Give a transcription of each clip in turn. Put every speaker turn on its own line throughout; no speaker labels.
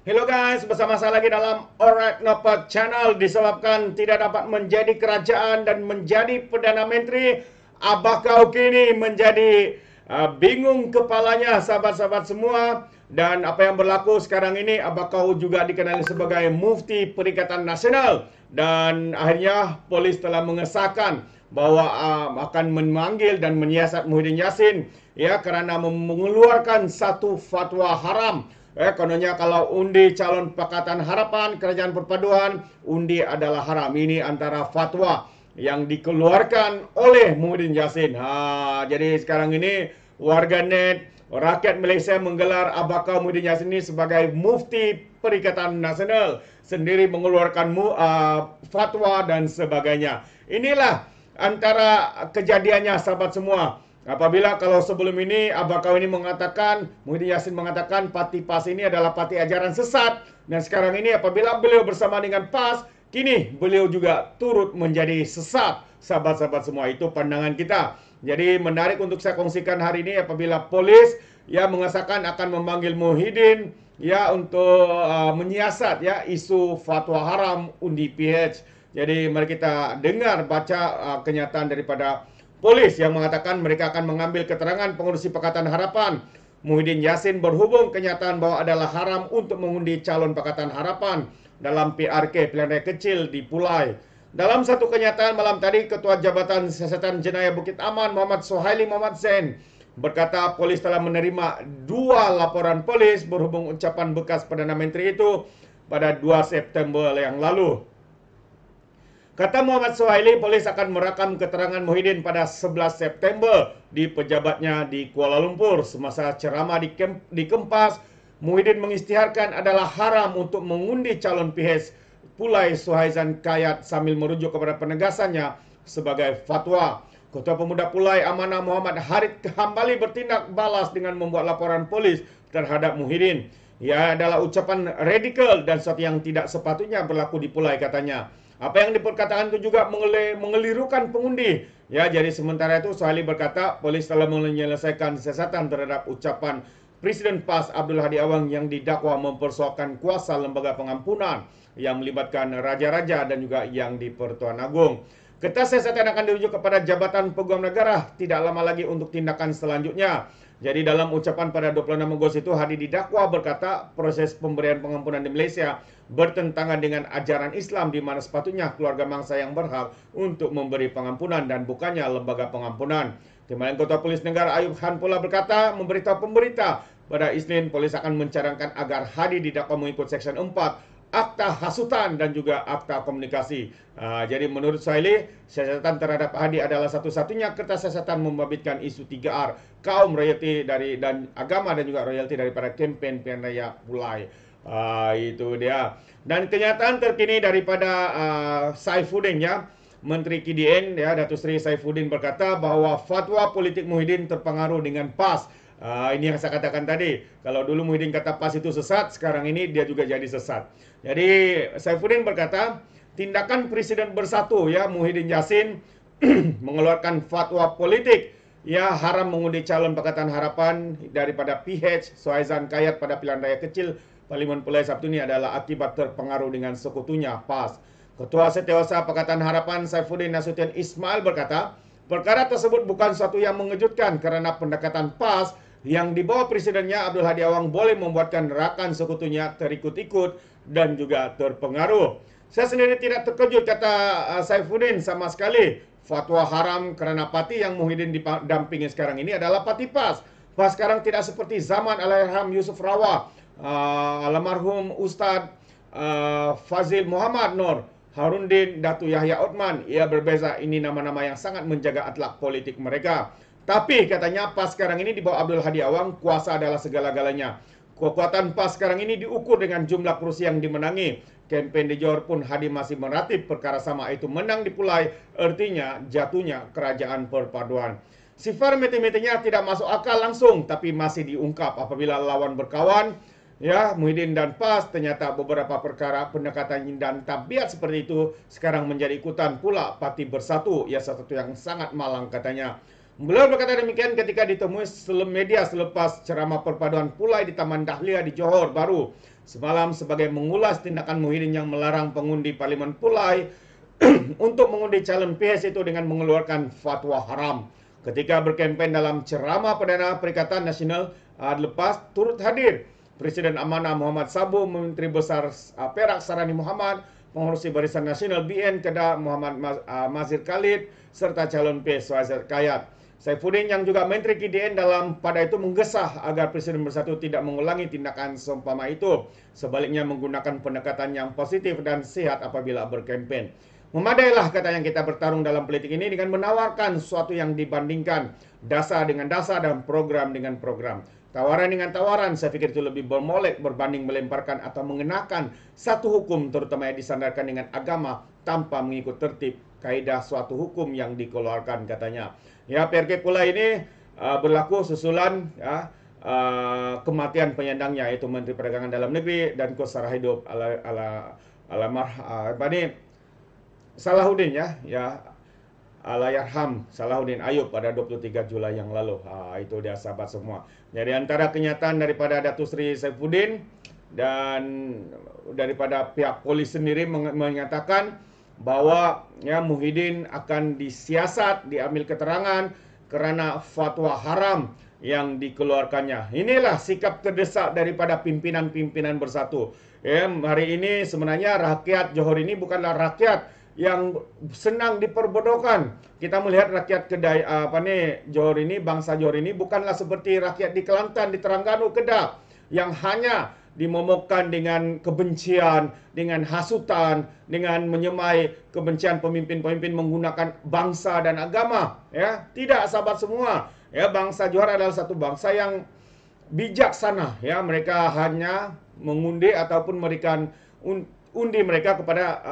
Hello guys, bersama saya lagi dalam Alright Nopat Channel. Disebabkan tidak dapat menjadi kerajaan dan menjadi Perdana Menteri, Abah kau kini menjadi bingung kepalanya, sahabat-sahabat semua. Dan apa yang berlaku sekarang ini, Abah kau juga dikenali sebagai Mufti Perikatan Nasional. Dan akhirnya polis telah mengesahkan bahwa akan memanggil dan menyiasat Muhyiddin Yassin ya kerana mengeluarkan satu fatwa haram. Kononnya kalau undi calon Pakatan Harapan Kerajaan Perpaduan, undi adalah haram. Ini antara fatwa yang dikeluarkan oleh Muhyiddin Yassin. Jadi sekarang ini warganet rakyat Malaysia menggelar Abaka Muhyiddin Yassin ini sebagai Mufti Perikatan Nasional, sendiri mengeluarkan fatwa dan sebagainya. Inilah antara kejadiannya, sahabat semua. Apabila kalau sebelum ini Abakau ini mengatakan, Muhyiddin Yassin mengatakan parti PAS ini adalah parti ajaran sesat, dan sekarang ini apabila beliau bersama dengan PAS, kini beliau juga turut menjadi sesat. Sahabat-sahabat semua, itu pandangan kita. Jadi menarik untuk saya kongsikan hari ini apabila polis ya mengesahkan akan memanggil Muhyiddin ya untuk menyiasat ya isu fatwa haram undi PH. Jadi mari kita dengar baca kenyataan daripada polis yang mengatakan mereka akan mengambil keterangan pengurusi Pakatan Harapan Muhyiddin Yassin berhubung kenyataan bahwa adalah haram untuk mengundi calon Pakatan Harapan dalam PRK pilihan raya kecil di Pulai. Dalam satu kenyataan malam tadi, Ketua Jabatan Siasatan Jenayah Bukit Aman Muhammad Sohaili Muhammad Zain berkata polis telah menerima 2 laporan polis berhubung ucapan bekas Perdana Menteri itu pada 2 September yang lalu. Kata Muhammad Sohaili, polis akan merakam keterangan Muhyiddin pada 11 September di pejabatnya di Kuala Lumpur. Semasa ceramah di Kempas, Muhyiddin mengisytiharkan adalah haram untuk mengundi calon PH Pulai Suhaizan Kayat sambil merujuk kepada penegasannya sebagai fatwa. Ketua Pemuda Pulai Amanah Muhammad Harid kembali bertindak balas dengan membuat laporan polis terhadap Muhyiddin. Ia adalah ucapan radikal dan sesuatu yang tidak sepatutnya berlaku di Pulai, katanya. Apa yang diperkatakan itu juga mengelirukan pengundi. Ya, jadi sementara itu Sohaili berkata polis telah menyelesaikan siasatan terhadap ucapan Presiden PAS Abdul Hadi Awang yang didakwa mempersoalkan kuasa lembaga pengampunan yang melibatkan raja-raja dan juga yang di Pertuan Agong. Siasatan akan dirujuk kepada Jabatan Peguam Negara tidak lama lagi untuk tindakan selanjutnya. Jadi dalam ucapan pada 26 Ogos itu, Hadi didakwa berkata proses pemberian pengampunan di Malaysia bertentangan dengan ajaran Islam di mana sepatutnya keluarga mangsa yang berhak untuk memberi pengampunan dan bukannya lembaga pengampunan. Timbalan Ketua Polis Negara Ayub Khan pula berkata memberitahu pemberita pada Isnin polis akan mencadangkan agar Hadi didakwa mengikut Seksyen 4 Akta Hasutan dan juga Akta Komunikasi. Jadi menurut Sohaili, siasatan terhadap Hadi adalah satu-satunya kertas siasatan membabitkan isu 3R, kaum, royalti dan agama dan juga royalti daripada kempen pilihan raya Pulai. Itu dia. Dan kenyataan terkini daripada Saifuddin ya, Menteri KDN ya, Datuk Seri Saifuddin berkata bahawa fatwa politik Muhyiddin terpengaruh dengan PAS. Ini yang saya katakan tadi. Kalau dulu Muhyiddin kata PAS itu sesat, sekarang ini dia juga jadi sesat. Jadi Saifuddin berkata, tindakan Presiden Bersatu ya Muhyiddin Yassin mengeluarkan fatwa politik ya haram mengundi calon Pakatan Harapan daripada PH Suhaizan Kayat pada pilihan raya kecil Parlimen Pulai Sabtu ini adalah akibat terpengaruh dengan sekutunya PAS. Ketua Setiausaha Pakatan Harapan Saifuddin Nasution Ismail berkata, perkara tersebut bukan sesuatu yang mengejutkan kerana pendekatan PAS yang di bawah presidennya Abdul Hadi Awang boleh membuatkan rakan sekutunya terikut-ikut dan juga terpengaruh. Saya sendiri tidak terkejut, kata Saifuddin, sama sekali. Fatwa haram kerana parti yang Muhyiddin didampingi sekarang ini adalah parti PAS. PAS sekarang tidak seperti zaman Allahyarham Yusuf Rawah, almarhum Ustaz Fazil Muhammad Nur, Harundin, Datu Yahya Othman. Ia berbeza, ini nama-nama yang sangat menjaga akhlak politik mereka. Tapi katanya PAS sekarang ini di bawah Abdul Hadi Awang, kuasa adalah segala-galanya. Kekuatan PAS sekarang ini diukur dengan jumlah kursi yang dimenangi. Kempen di Johor pun Hadi masih meratip perkara sama, itu menang di Pulai, artinya jatuhnya kerajaan perpaduan. Sifar mete-metenya tidak masuk akal langsung, tapi masih diungkap apabila lawan berkawan. Ya, Muhyiddin dan PAS, ternyata beberapa perkara pendekatan dan tabiat seperti itu sekarang menjadi ikutan pula parti Bersatu. Ya, satu yang sangat malang, katanya. Beliau berkata demikian ketika ditemui media selepas ceramah perpaduan Pulai di Taman Dahlia di Johor Bahru semalam sebagai mengulas tindakan Muhyiddin yang melarang pengundi Parlimen Pulai untuk mengundi calon PH itu dengan mengeluarkan fatwa haram. Ketika berkempen dalam ceramah Perdana Perikatan Nasional lepas turut hadir Presiden Amanah Muhammad Sabu, Menteri Besar Perak Sarani Muhammad, Pengurusi Barisan Nasional BN Kedah Muhammad Mazhir Khalid, serta calon PH Suhail Kayat. Saifuddin yang juga Menteri KDN pada itu menggesah agar Presiden Bersatu tidak mengulangi tindakan seumpama itu. Sebaliknya menggunakan pendekatan yang positif dan sehat apabila berkempen. Memadailah katanya kita bertarung dalam politik ini dengan menawarkan sesuatu yang dibandingkan dasa dengan dasa dan program dengan program. Tawaran dengan tawaran, saya pikir itu lebih bermolek berbanding melemparkan atau mengenakan satu hukum terutama yang disandarkan dengan agama tanpa mengikut tertib kaidah suatu hukum yang dikeluarkan katanya. Ya, PRK Pulai ini berlaku susulan kematian penyandangnya yaitu Menteri Perdagangan Dalam Negeri dan Kos Sara Hidup Salahuddin Allahyarham Salahuddin Ayub pada 23 Julai yang lalu. Itu dia sahabat semua. Jadi antara kenyataan daripada Datuk Seri Saifuddin dan daripada pihak polis sendiri menyatakan bahwa Muhyiddin akan disiasat, diambil keterangan kerana fatwa haram yang dikeluarkannya. Inilah sikap terdesak daripada pimpinan-pimpinan Bersatu. Hari ini sebenarnya rakyat Johor ini bukanlah rakyat yang senang diperbodohkan. Kita melihat rakyat Johor ini, bangsa Johor ini bukanlah seperti rakyat di Kelantan, di Terengganu, Kedah yang hanya dimomokkan dengan kebencian, dengan hasutan, dengan menyemai kebencian pemimpin-pemimpin menggunakan bangsa dan agama. Ya, tidak sahabat semua. Ya, bangsa Johor adalah satu bangsa yang bijaksana. Ya, mereka hanya mengundi ataupun memberikan undi mereka kepada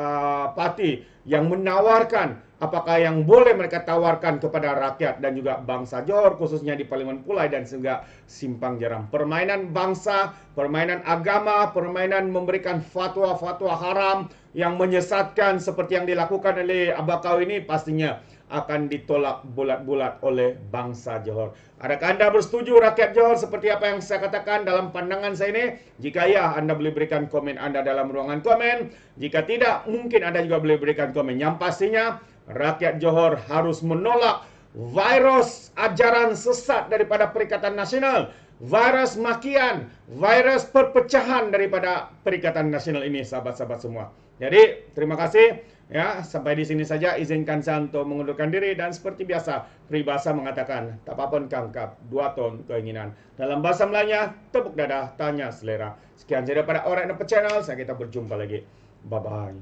parti yang menawarkan apakah yang boleh mereka tawarkan kepada rakyat dan juga bangsa Johor, khususnya di Parlimen Pulai dan juga Simpang Jeram. Permainan bangsa, permainan agama, permainan memberikan fatwa-fatwa haram yang menyesatkan seperti yang dilakukan oleh Abakau ini pastinya akan ditolak bulat-bulat oleh bangsa Johor. Adakah anda bersetuju rakyat Johor seperti apa yang saya katakan dalam pandangan saya ini? Jika ya, anda boleh berikan komen anda dalam ruangan komen. Jika tidak, mungkin anda juga boleh berikan komen. Yang pastinya, rakyat Johor harus menolak virus ajaran sesat daripada Perikatan Nasional, virus makian, virus perpecahan daripada Perikatan Nasional ini, sahabat-sahabat semua. Jadi, terima kasih. Ya, sampai di sini saja. Izinkan saya untuk mengundurkan diri dan seperti biasa, peribahasa mengatakan, tak apapun kangkap, 2 ton keinginan. Dalam bahasa Melayunya, tepuk dada, tanya selera. Sekian saja daripada Alright Nampak Channel. Saya kita berjumpa lagi. Bye-bye.